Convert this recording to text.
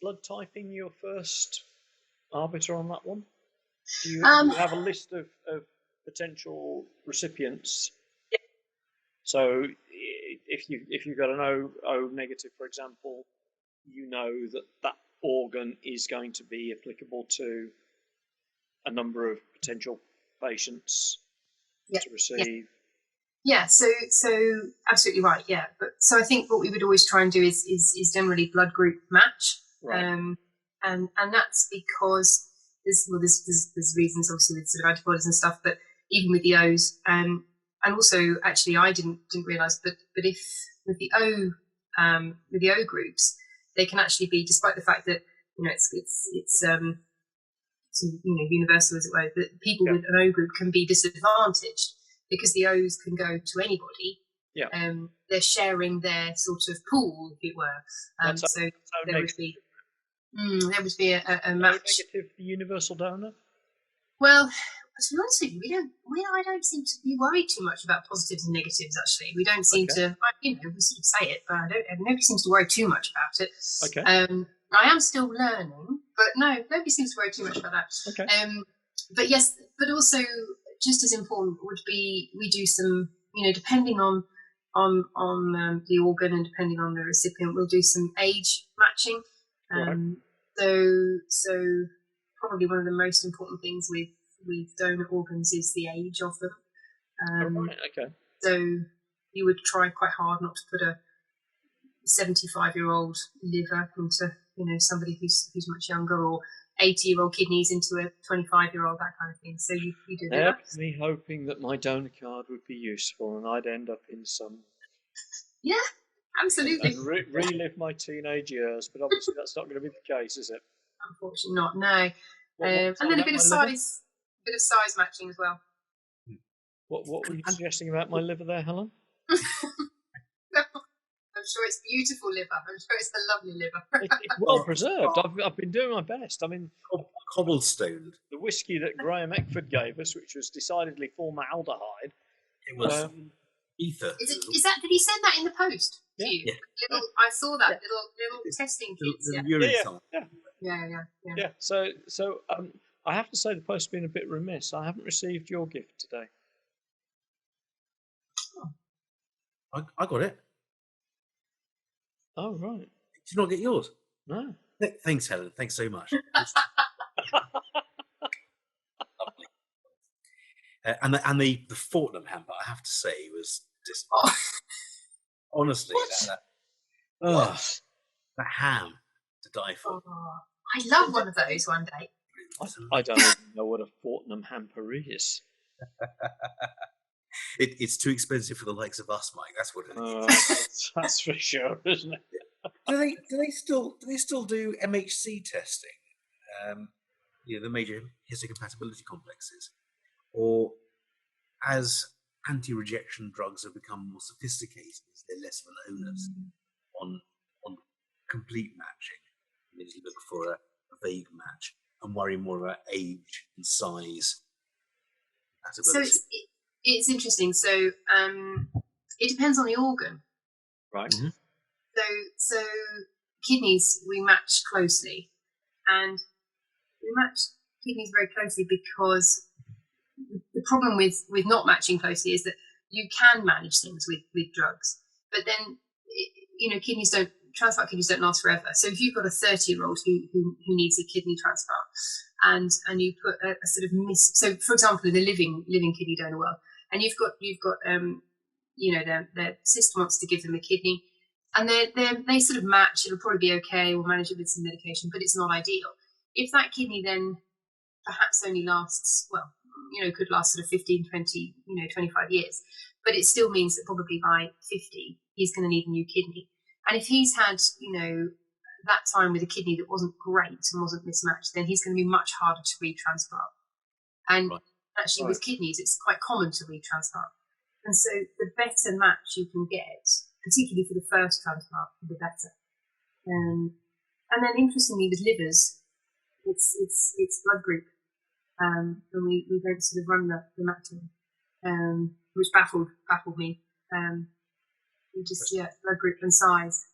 blood typing your first arbiter on that one? Do you have a list of potential recipients? Yeah. So if you've got an O negative, for example, you know that organ is going to be applicable to a number of potential patients to receive. Yeah, so absolutely right. Yeah, but so I think what we would always try and do is generally blood group match, right. and that's because there's reasons obviously with sort of antibodies and stuff, but even with the O's, and also actually I didn't realise, but if with the O groups, they can actually be, despite the fact that it's universal as it were, that people with an O group can be disadvantaged because the O's can go to anybody. Yeah. They're sharing their sort of pool, if it were. So there would be a match. Negative, the universal donor. Well, to be honest with you, I don't seem to be worried too much about positives and negatives. Actually, we don't seem to. We sort of say it, but nobody seems to worry too much about it. Okay. I am still learning, but no, nobody seems to worry too much about that. Okay. But yes, but also just as important would be we do some, depending on the organ and depending on the recipient, we'll do some age matching. So probably one of the most important things with donor organs is the age of them. Okay. So you would try quite hard not to put a 75-year-old liver into somebody who's much younger, or 80-year-old kidneys into a 25-year-old, that kind of thing. So you do that. Me hoping that my donor card would be useful and I'd end up in some. Yeah, absolutely. And relive my teenage years, but obviously that's not going to be the case, is it? Unfortunately not. No. And then a bit of size matching as well. What were you suggesting about my liver there, Helen? I'm sure it's beautiful liver. I'm sure it's a lovely liver. It's well preserved. I've been doing my best. I mean, cobblestoned. The whiskey that Graham Eckford gave us, which was decidedly formaldehyde. It was ether. Is that? Did he send that in the post to you? Yeah. I saw that little testing kits. Yeah. So I have to say the post's been a bit remiss. I haven't received your gift today. Oh. I got it. Oh, right. Did you not get yours? No. Thanks, Helen. Thanks so much. And the Fortnum hamper, I have to say, was just honestly that ham to die for. I love one of those one day. I don't even know what a Fortnum hamper is. It's too expensive for the likes of us, Mike. That's what it is. That's for sure, isn't it? Do they still do MHC testing? The major histocompatibility complexes, or as anti-rejection drugs have become more sophisticated, is there less of an onus on complete matching? You look for a vague match and worry more about age and size. So it's interesting. So it depends on the organ, right? Mm-hmm. So kidneys we match closely, and we match kidneys very closely because the problem with not matching closely is that you can manage things with drugs, but then transplant kidneys don't last forever. So if you've got a 30-year-old who needs a kidney transplant, and you put a sort of so for example in the living kidney donor world, and you've got their sister wants to give them a kidney, and they sort of match. It'll probably be okay. We'll manage it with some medication, but it's not ideal. If that kidney then perhaps only lasts, could last sort of 15, 20, 25 years, but it still means that probably by 50, he's going to need a new kidney. And if he's had, that time with a kidney that wasn't great and wasn't mismatched, then he's going to be much harder to retransplant. And actually with kidneys, it's quite common to retransplant. And so the better match you can get, particularly for the first transplant, the better. And then interestingly with livers, it's blood group. And we don't sort of run the matching, which baffled me. We just blood group and size.